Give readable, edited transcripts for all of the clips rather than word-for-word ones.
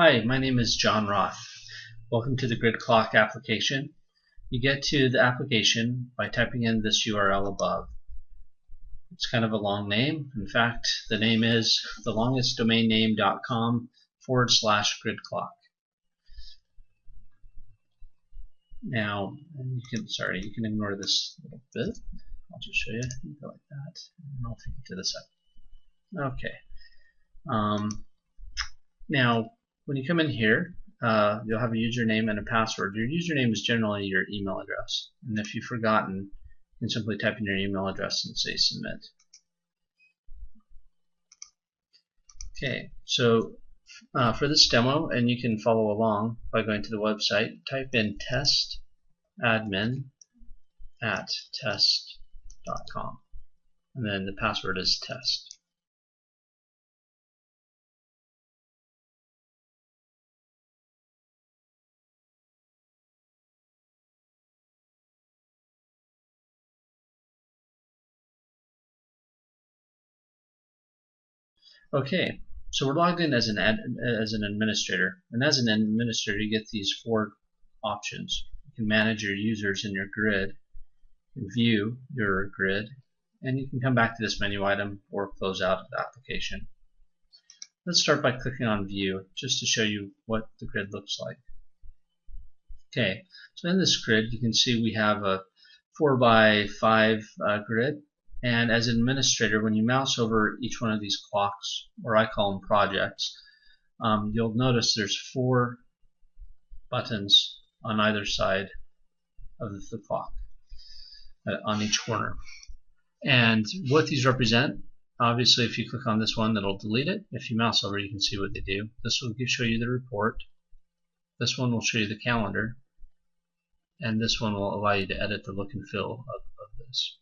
Hi, my name is John Roth. Welcome to the GirdClock application. You get to the application by typing in this URL above. It's kind of a long name. In fact, the name is thelongestdomainname.com/GirdClock. Now, you can ignore this little bit. I'll just show you. You go like that, and I'll take you to the side. Okay. Now, when you come in here, you'll have a username and a password. Your username is generally your email address. And if you've forgotten, you can simply type in your email address and say submit. Okay, so for this demo, and you can follow along by going to the website, type in testadmin@test.com. And then the password is test. Okay, so we're logged in as an administrator, and as an administrator you get these four options. You can manage your users in your grid, you can view your grid, and you can come back to this menu item or close out the application. Let's start by clicking on view just to show you what the grid looks like. Okay, so in this grid you can see we have a 4x5 grid. And as an administrator, when you mouse over each one of these clocks, or I call them projects, you'll notice there's 4 buttons on either side of the clock, on each corner. And what these represent, obviously if you click on this one, it'll delete it. If you mouse over, you can see what they do. This will show you the report. This one will show you the calendar. And this one will allow you to edit the look and feel of this.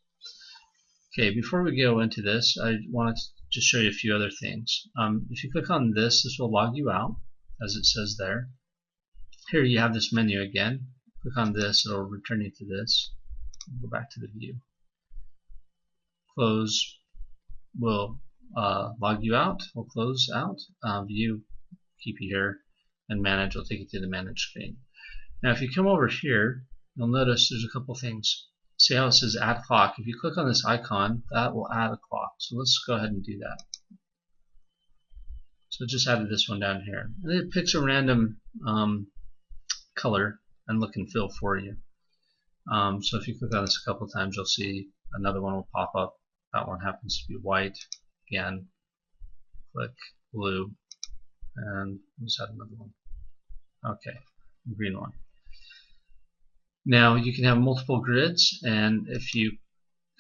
Okay, before we go into this, I want to just show you a few other things. If you click on this, this will log you out, as it says there. Here you have this menu again. Click on this, it'll return you to this. Go back to the view. Close will log you out. We'll close out. View, keep you here, and manage will take you to the manage screen. Now, if you come over here, you'll notice there's a couple things. See how it says add clock? If you click on this icon, that will add a clock. So let's go ahead and do that. So it just added this one down here. And it picks a random color and look and feel for you. So if you click on this a couple times, you'll see another one will pop up. That one happens to be white. Again, click blue, and let's add another one. Okay, green one. Now you can have multiple grids, and if you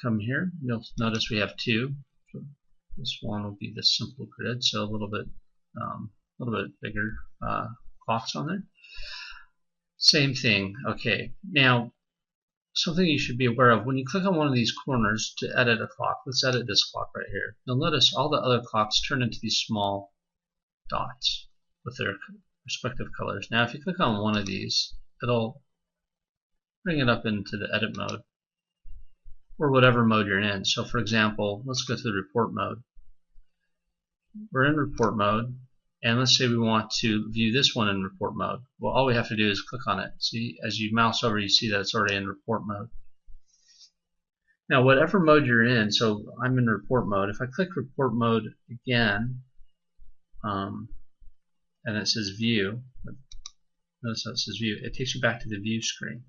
come here, you'll notice we have 2. So this one will be the simple grid, so a little bit bigger clocks on there. Same thing. Okay. Now, something you should be aware of when you click on one of these corners to edit a clock. Let's edit this clock right here. You'll notice all the other clocks turn into these small dots with their respective colors. Now, if you click on one of these, it'll bring it up into the edit mode, or whatever mode you're in. So for example, let's go to the report mode. We're in report mode, and let's say we want to view this one in report mode. Well, all we have to do is click on it. See, as you mouse over, you see that it's already in report mode. Now, whatever mode you're in, so I'm in report mode. If I click report mode again, and it says view, notice how it says view, it takes you back to the view screen.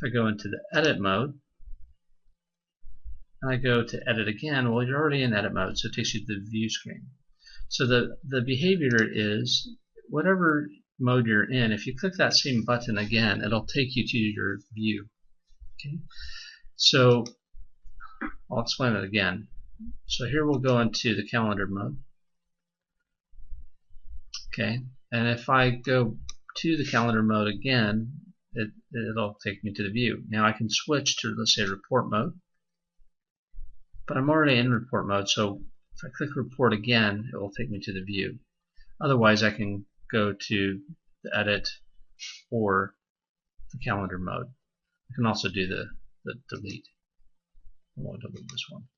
If I go into the edit mode, and I go to edit again, well, you're already in edit mode, so it takes you to the view screen. So the behavior is, whatever mode you're in, if you click that same button again, it'll take you to your view. Okay, so I'll explain it again. So here we'll go into the calendar mode. Okay, and if I go to the calendar mode again, it'll take me to the view. Now I can switch to, let's say, report mode, but I'm already in report mode, so if I click report again, it will take me to the view. Otherwise, I can go to the edit or the calendar mode. I can also do the delete. I won't delete this one.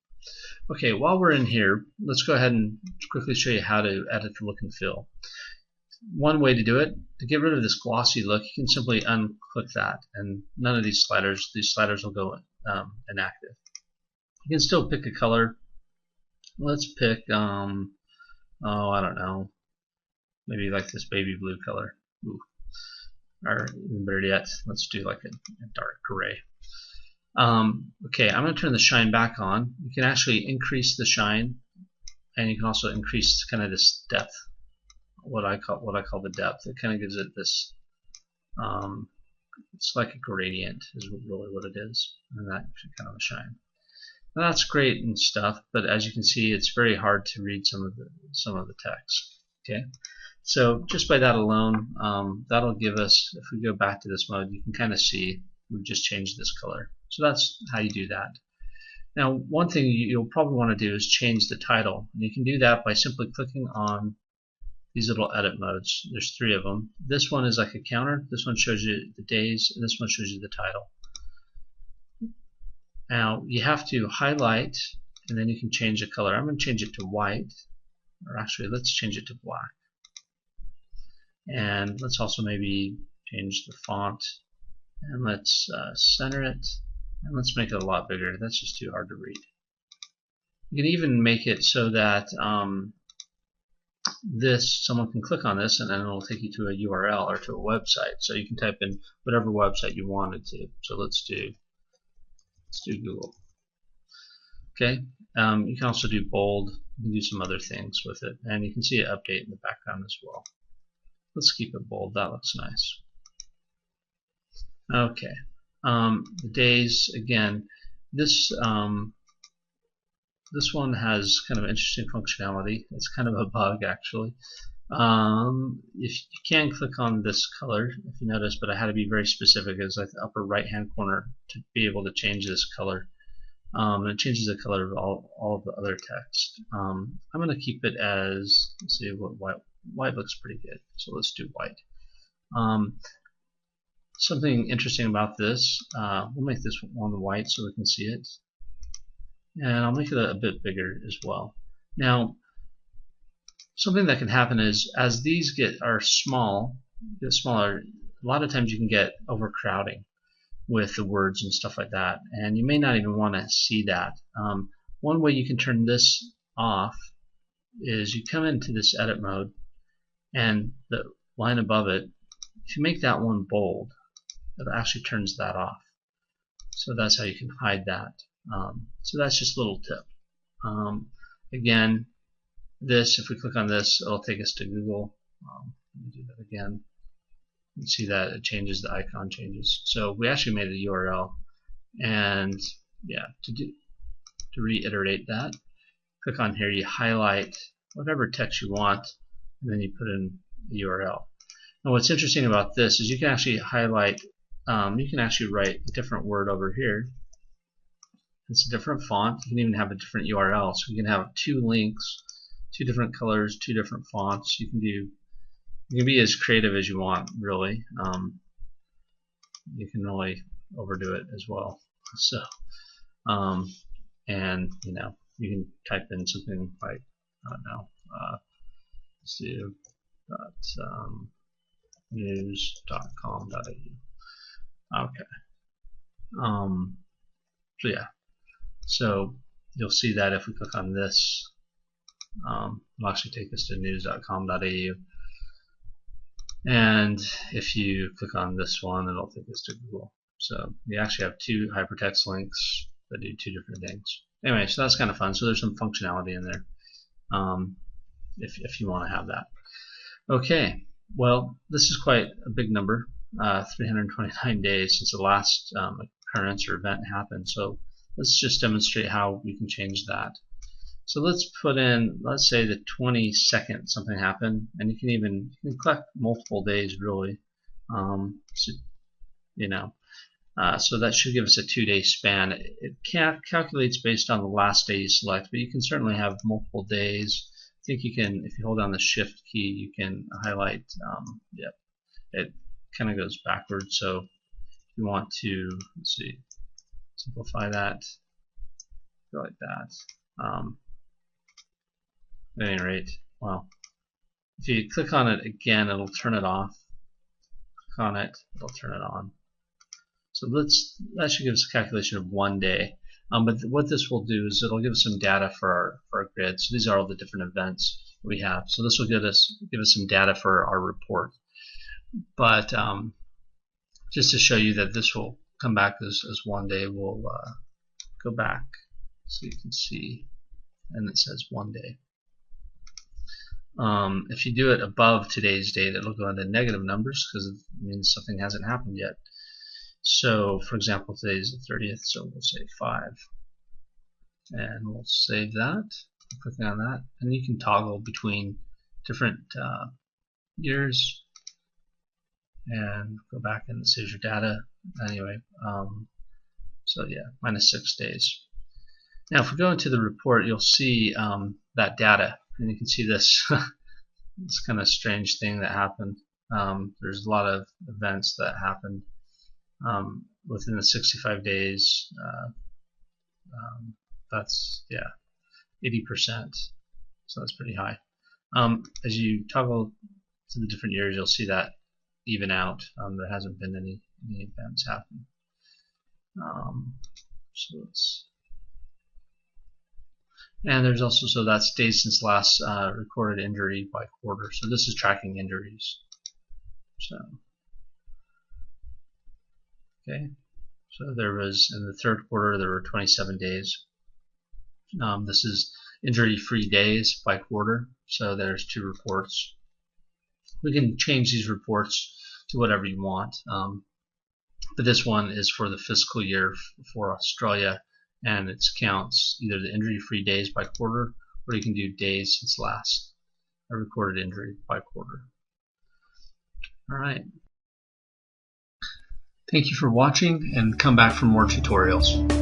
Okay, while we're in here, let's go ahead and quickly show you how to edit the look and feel. one way to do it, to get rid of this glossy look, you can simply unclick that, and none of these sliders will go inactive. You can still pick a color. Let's pick, oh, I don't know, maybe like this baby blue color. Ooh. Or even better yet, let's do like a dark gray. Okay, I'm going to turn the shine back on. You can actually increase the shine, and you can also increase kind of this depth. What I call the depth. It kind of gives it this. It's like a gradient, is really what it is, and that kind of a shine. Now that's great and stuff, but as you can see, it's very hard to read some of the text. Okay, so just by that alone, that'll give us. If we go back to this mode, you can kind of see we've just changed this color. So that's how you do that. Now, one thing you'll probably want to do is change the title. And you can do that by simply clicking on these little edit modes. There's 3 of them. This one is like a counter. This one shows you the days, and this one shows you the title. Now, you have to highlight, and then you can change the color. I'm going to change it to white, or actually, let's change it to black. And let's also maybe change the font, and let's center it. And let's make it a lot bigger. That's just too hard to read. You can even make it so that someone can click on this and then it'll take you to a URL or to a website. So you can type in whatever website you wanted to. So let's do Google. Okay. You can also do bold. You can do some other things with it, and you can see it update in the background as well. Let's keep it bold. That looks nice. Okay. The days, again, this one has kind of interesting functionality. It's kind of a bug, actually. If you can click on this color, if you notice, but I had to be very specific, as like the upper right-hand corner to be able to change this color. It changes the color of all of the other text. I'm going to keep it as, let's see, white looks pretty good, so let's do white. Something interesting about this, we'll make this one white so we can see it, and I'll make it a bit bigger as well. Now, something that can happen is as these get smaller, a lot of times you can get overcrowding with the words and stuff like that, and you may not even want to see that. One way you can turn this off is you come into this edit mode, and the line above it, if you make that one bold, it actually turns that off. So that's how you can hide that. So that's just a little tip. Again, if we click on this, it'll take us to Google. Let me do that again. You can see that it changes, the icon changes. So we actually made a URL, and yeah, to reiterate that, click on here, you highlight whatever text you want, and then you put in the URL. Now what's interesting about this is you can actually highlight, you can actually write a different word over here. It's a different font. You can even have a different URL. So you can have 2 links, 2 different colors, 2 different fonts. You can be as creative as you want, really. You can really overdo it as well. So, and you know, you can type in something like, I don't know, let's do news.com.au. Okay. So yeah. So you'll see that if we click on this, it'll actually take us to news.com.au. And if you click on this one, it'll take us to Google. So you actually have 2 hypertext links that do 2 different things. Anyway, so that's kind of fun. So there's some functionality in there if you want to have that. Okay, well, this is quite a big number, 329 days since the last occurrence or event happened. So let's just demonstrate how we can change that. So let's put in, let's say the 22nd something happened, and you can collect multiple days really. So, you know, so that should give us a 2-day span. It calculates based on the last day you select, but you can certainly have multiple days. I think you can, if you hold down the Shift key, you can highlight. Yep, it kind of goes backwards. So if you want to, let's see, simplify that, go like that. At any rate, well, If you click on it again, it'll turn it off. Click on it, it'll turn it on. So that should give us a calculation of 1 day. But what this will do is it'll give us some data for our grid. So these are all the different events we have. So this will give us some data for our report. But just to show you that this will come back as 1 day, we'll go back so you can see, and it says 1 day. If you do it above today's date, it'll go into negative numbers because it means something hasn't happened yet. So, for example, today is the 30th, so we'll say 5. And we'll save that. Clicking on that. And you can toggle between different years and go back and save your data. Anyway, so yeah, -6 days. Now, if we go into the report, you'll see that data. And you can see this, this kind of strange thing that happened. There's a lot of events that happened within the 65 days. That's 80%, so that's pretty high. As you toggle to the different years, you'll see that even out. There hasn't been any events happen. And there's also, so that's days since last recorded injury by quarter. So this is tracking injuries. So okay, so there was in the third quarter there were 27 days. This is injury-free days by quarter. So there's 2 reports. We can change these reports to whatever you want, but this one is for the fiscal year for Australia, and it counts either the injury-free days by quarter, or you can do days since last a recorded injury by quarter. All right. Thank you for watching, and come back for more tutorials.